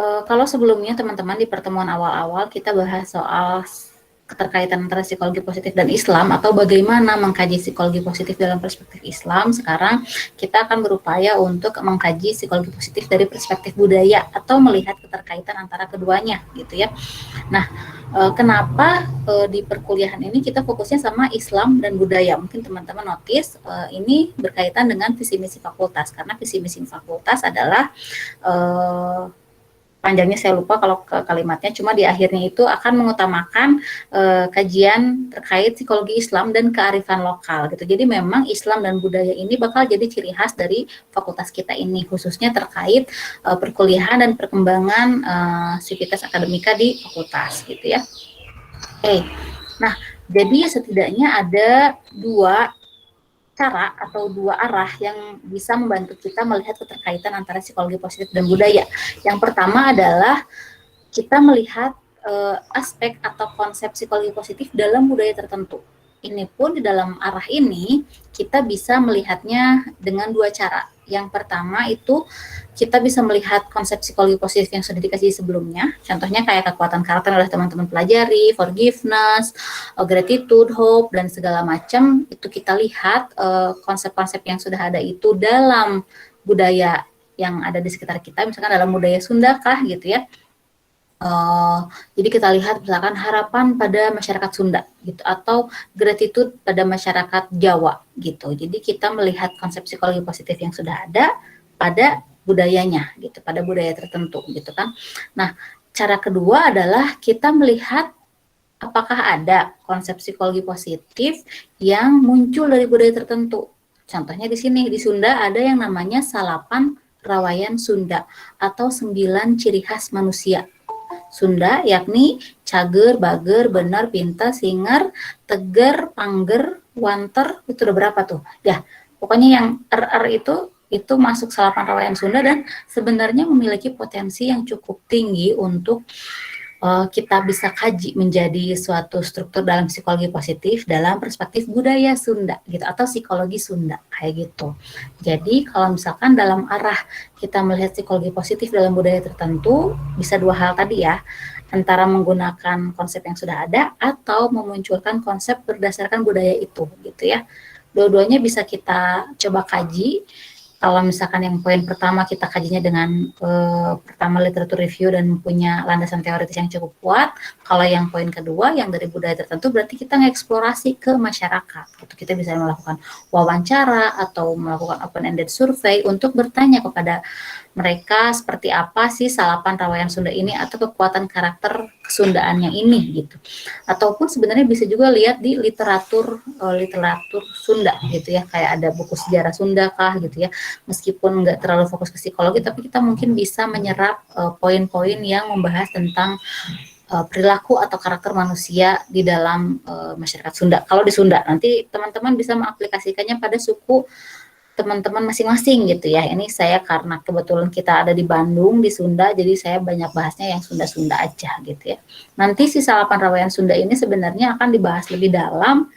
Kalau sebelumnya teman-teman di pertemuan awal-awal kita bahas soal keterkaitan antara psikologi positif dan Islam atau bagaimana mengkaji psikologi positif dalam perspektif Islam. Sekarang kita akan berupaya untuk mengkaji psikologi positif dari perspektif budaya atau melihat keterkaitan antara keduanya gitu ya. Nah, kenapa di perkuliahan ini kita fokusnya sama Islam dan budaya? Mungkin teman-teman notice ini berkaitan dengan visi misi fakultas karena visi misi fakultas adalah panjangnya saya lupa kalau ke kalimatnya, cuma di akhirnya itu akan mengutamakan kajian terkait psikologi Islam dan kearifan lokal gitu. Jadi memang Islam dan budaya ini bakal jadi ciri khas dari fakultas kita ini, khususnya terkait perkuliahan dan perkembangan sivitas akademika di fakultas gitu ya. Oke, nah jadi setidaknya ada dua cara atau dua arah yang bisa membantu kita melihat keterkaitan antara psikologi positif dan budaya. Yang pertama adalah kita melihat aspek atau konsep psikologi positif dalam budaya tertentu. Ini pun di dalam arah ini kita bisa melihatnya dengan dua cara. Yang pertama itu kita bisa melihat konsep psikologi positif yang sudah dikasih sebelumnya. Contohnya kayak kekuatan karakter yang oleh teman-teman pelajari, forgiveness, gratitude, hope, dan segala macam. Itu kita lihat konsep-konsep yang sudah ada itu dalam budaya yang ada di sekitar kita. Misalkan dalam budaya Sunda kah gitu ya. Jadi kita lihat misalkan harapan pada masyarakat Sunda gitu atau gratitude pada masyarakat Jawa gitu. Jadi kita melihat konsep psikologi positif yang sudah ada pada budayanya gitu, pada budaya tertentu gitu kan. Nah, cara kedua adalah kita melihat apakah ada konsep psikologi positif yang muncul dari budaya tertentu. Contohnya di sini di Sunda ada yang namanya salapan rawayan Sunda atau 9 ciri khas manusia Sunda, yakni cager, bager, benar, pintar, singer, teger, pangger, wanter, itu udah berapa tuh? Ya, pokoknya yang RR itu masuk salapan rawayan Sunda dan sebenarnya memiliki potensi yang cukup tinggi untuk kita bisa kaji menjadi suatu struktur dalam psikologi positif dalam perspektif budaya Sunda gitu atau psikologi Sunda kayak gitu. Jadi kalau misalkan dalam arah kita melihat psikologi positif dalam budaya tertentu bisa dua hal tadi ya, antara menggunakan konsep yang sudah ada atau memunculkan konsep berdasarkan budaya itu gitu ya. Dua-duanya bisa kita coba kaji. Kalau misalkan yang poin pertama kita kajinya dengan pertama literatur review dan punya landasan teoritis yang cukup kuat. Kalau yang poin kedua yang dari budaya tertentu berarti kita ngeksplorasi ke masyarakat. Gitu. Kita bisa melakukan wawancara atau melakukan open-ended survey untuk bertanya kepada mereka seperti apa sih salapan rawayan Sunda ini atau kekuatan karakter kesundaannya ini gitu. Ataupun sebenarnya bisa juga lihat di literatur Sunda gitu ya, kayak ada buku sejarah Sunda kah gitu ya. Meskipun nggak terlalu fokus ke psikologi, tapi kita mungkin bisa menyerap poin-poin yang membahas tentang perilaku atau karakter manusia di dalam masyarakat Sunda. Kalau di Sunda, nanti teman-teman bisa mengaplikasikannya pada suku teman-teman masing-masing gitu ya. Ini saya karena kebetulan kita ada di Bandung, di Sunda, jadi saya banyak bahasnya yang Sunda-Sunda aja gitu ya. Nanti si salapan rawayan Sunda ini sebenarnya akan dibahas lebih dalam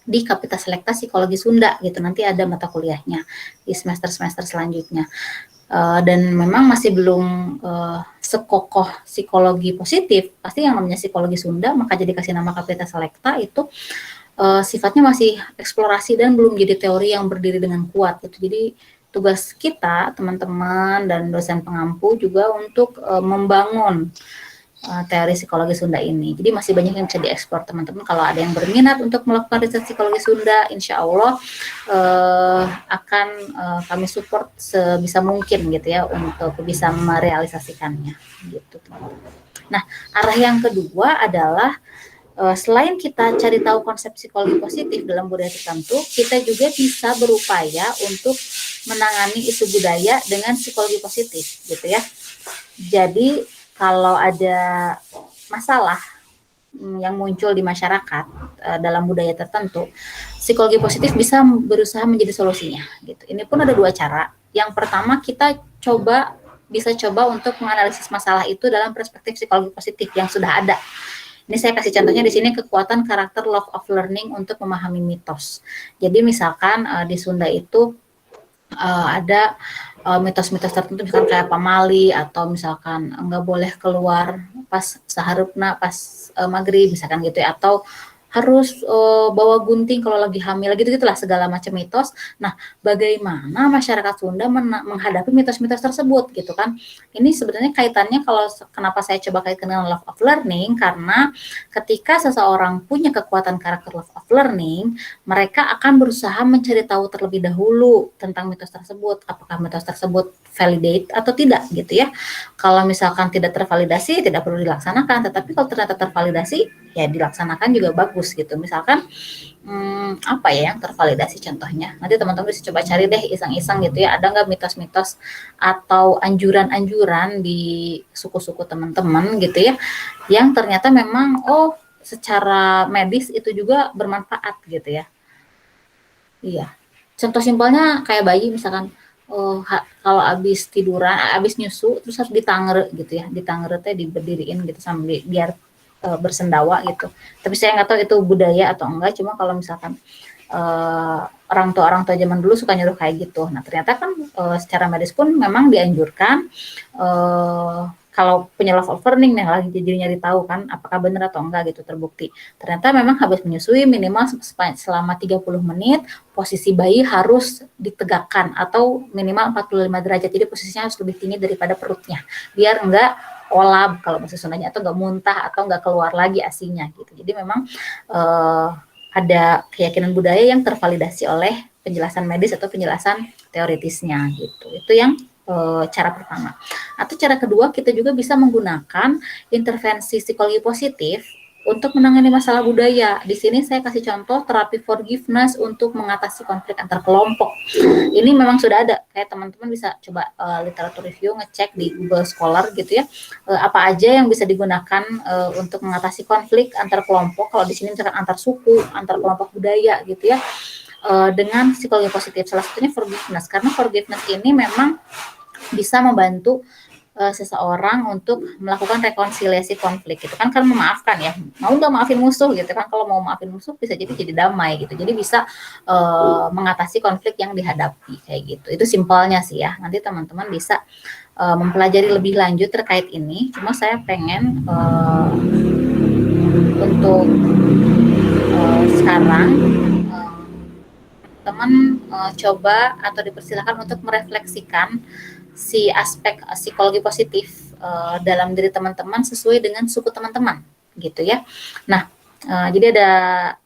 di Kapita Selekta Psikologi Sunda gitu. Nanti ada mata kuliahnya di semester-semester selanjutnya. Dan memang masih belum sekokoh psikologi positif. Pasti yang namanya psikologi Sunda, maka jadi kasih nama Kapita Selekta itu sifatnya masih eksplorasi dan belum jadi teori yang berdiri dengan kuat gitu. Jadi tugas kita teman-teman dan dosen pengampu juga untuk membangun teori psikologi Sunda ini. Jadi masih banyak yang bisa dieksplor teman-teman. Kalau ada yang berminat untuk melakukan riset psikologi Sunda, insya Allah akan kami support sebisa mungkin gitu ya untuk bisa merealisasikannya gitu teman-teman. Nah, arah yang kedua adalah selain kita cari tahu konsep psikologi positif dalam budaya tertentu, kita juga bisa berupaya untuk menangani isu budaya dengan psikologi positif, gitu ya. Jadi kalau ada masalah yang muncul di masyarakat dalam budaya tertentu, psikologi positif bisa berusaha menjadi solusinya, gitu. Ini pun ada dua cara. Yang pertama kita bisa coba untuk menganalisis masalah itu dalam perspektif psikologi positif yang sudah ada. Ini saya kasih contohnya di sini kekuatan karakter love of learning untuk memahami mitos. Jadi misalkan di Sunda itu ada mitos-mitos tertentu misalkan kayak pamali atau misalkan nggak boleh keluar pas saharupna pas maghrib misalkan gitu ya, atau harus bawa gunting kalau lagi hamil gitu gitulah segala macam mitos. Nah, bagaimana masyarakat Sunda menghadapi mitos-mitos tersebut gitu kan? Ini sebenarnya kaitannya kalau kenapa saya coba kaitkan dengan love of learning, karena ketika seseorang punya kekuatan karakter love of learning, mereka akan berusaha mencari tahu terlebih dahulu tentang mitos tersebut, apakah mitos tersebut validate atau tidak gitu ya. Kalau misalkan tidak tervalidasi tidak perlu dilaksanakan, tetapi kalau ternyata tervalidasi ya dilaksanakan juga bagus gitu. Misalkan apa ya yang tervalidasi contohnya, nanti teman-teman bisa coba cari deh iseng-iseng gitu ya, ada nggak mitos-mitos atau anjuran-anjuran di suku-suku teman-teman gitu ya, yang ternyata memang secara medis itu juga bermanfaat gitu ya. Iya. Contoh simpelnya kayak bayi misalkan, kalau habis tiduran, habis nyusu terus harus ditangere gitu ya, ditangere teh diberdiriin gitu sambil biar bersendawa gitu. Tapi saya nggak tahu itu budaya atau enggak, cuma kalau misalkan orang tua zaman dulu suka nyuruh kayak gitu. Nah, ternyata kan secara medis pun memang dianjurkan kalau punya love of learning nih lagi jadi nyari tahu kan apakah benar atau enggak gitu, terbukti. Ternyata memang habis menyusui minimal selama 30 menit posisi bayi harus ditegakkan atau minimal 45 derajat. Jadi posisinya harus lebih tinggi daripada perutnya biar enggak olab kalau bahasa Sundanya, atau enggak muntah atau enggak keluar lagi asinya gitu. Jadi memang ada keyakinan budaya yang tervalidasi oleh penjelasan medis atau penjelasan teoritisnya gitu. Itu yang cara pertama. Atau cara kedua, kita juga bisa menggunakan intervensi psikologi positif untuk menangani masalah budaya. Di sini saya kasih contoh terapi forgiveness untuk mengatasi konflik antar kelompok. Ini memang sudah ada, kayak teman-teman bisa coba literatur review, ngecek di Google Scholar gitu ya, apa aja yang bisa digunakan untuk mengatasi konflik antar kelompok. Kalau di sini misalkan antar suku, antar kelompok budaya gitu ya, dengan psikologi positif. Salah satunya forgiveness, karena forgiveness ini memang bisa membantu seseorang untuk melakukan rekonsiliasi konflik gitu kan memaafkan ya, mau nggak maafin musuh gitu kan, kalau mau maafin musuh bisa jadi damai gitu, jadi bisa mengatasi konflik yang dihadapi kayak gitu. Itu simpelnya sih ya, nanti teman-teman bisa mempelajari lebih lanjut terkait ini, cuma saya pengen untuk sekarang teman coba atau dipersilakan untuk merefleksikan si aspek psikologi positif dalam diri teman-teman sesuai dengan suku teman-teman gitu ya. Nah, jadi ada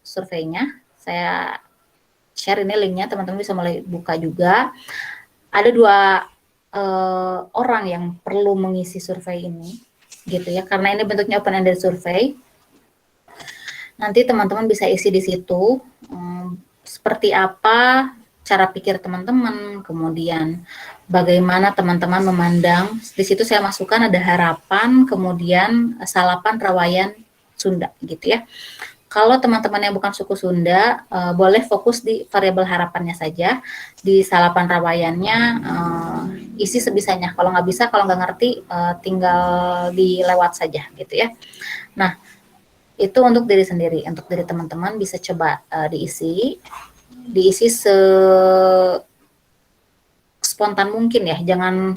surveinya, saya share ini linknya, teman-teman bisa mulai buka juga. Ada 2 orang yang perlu mengisi survei ini gitu ya, karena ini bentuknya open ended survei. Nanti teman-teman bisa isi di situ seperti apa cara pikir teman-teman, kemudian bagaimana teman-teman memandang. Di situ saya masukkan ada harapan, kemudian salapan rawayan Sunda gitu ya. Kalau teman-teman yang bukan suku Sunda, boleh fokus di variabel harapannya saja. Di salapan rawayannya isi sebisanya. Kalau nggak bisa, kalau nggak ngerti, tinggal dilewat saja gitu ya. Nah, itu untuk diri sendiri. Untuk diri teman-teman bisa coba diisi spontan mungkin ya, jangan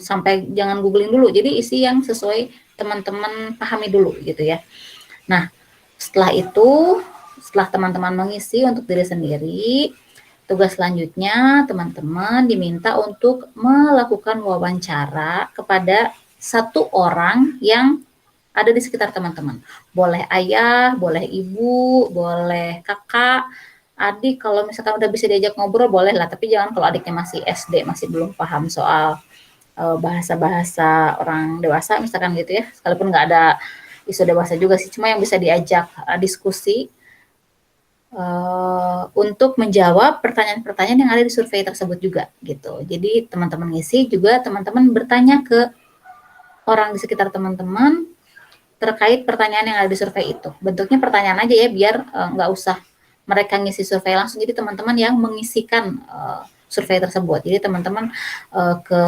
googling dulu, jadi isi yang sesuai teman-teman pahami dulu gitu ya. Nah, setelah teman-teman mengisi untuk diri sendiri, tugas selanjutnya teman-teman diminta untuk melakukan wawancara kepada 1 orang yang ada di sekitar teman-teman. Boleh ayah, boleh ibu, boleh kakak, adik, kalau misalkan udah bisa diajak ngobrol boleh lah, tapi jangan kalau adiknya masih SD, masih belum paham soal bahasa-bahasa orang dewasa misalkan gitu ya, sekalipun nggak ada isu dewasa juga sih, cuma yang bisa diajak diskusi untuk menjawab pertanyaan-pertanyaan yang ada di survei tersebut juga gitu. Jadi teman-teman ngisi juga, teman-teman bertanya ke orang di sekitar teman-teman terkait pertanyaan yang ada di survei itu. Bentuknya pertanyaan aja ya, biar nggak usah mereka ngisi survei langsung, jadi teman-teman yang mengisikan survei tersebut. Jadi teman-teman ke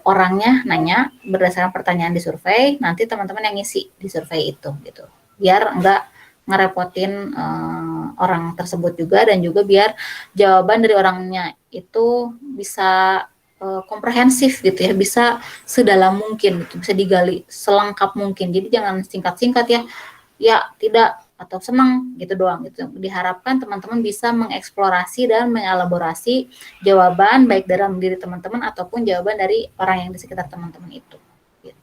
orangnya nanya berdasarkan pertanyaan di survei, nanti teman-teman yang ngisi di survei itu gitu. Biar nggak ngerepotin orang tersebut juga, dan juga biar jawaban dari orangnya itu bisa komprehensif gitu ya, bisa sedalam mungkin gitu, bisa digali selengkap mungkin. Jadi jangan singkat-singkat ya, ya tidak atau senang gitu doang gitu. Diharapkan teman-teman bisa mengeksplorasi dan mengelaborasi jawaban baik dalam diri teman-teman ataupun jawaban dari orang yang di sekitar teman-teman itu. Gitu.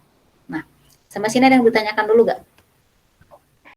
Nah, sampai sini ada yang ditanyakan dulu gak?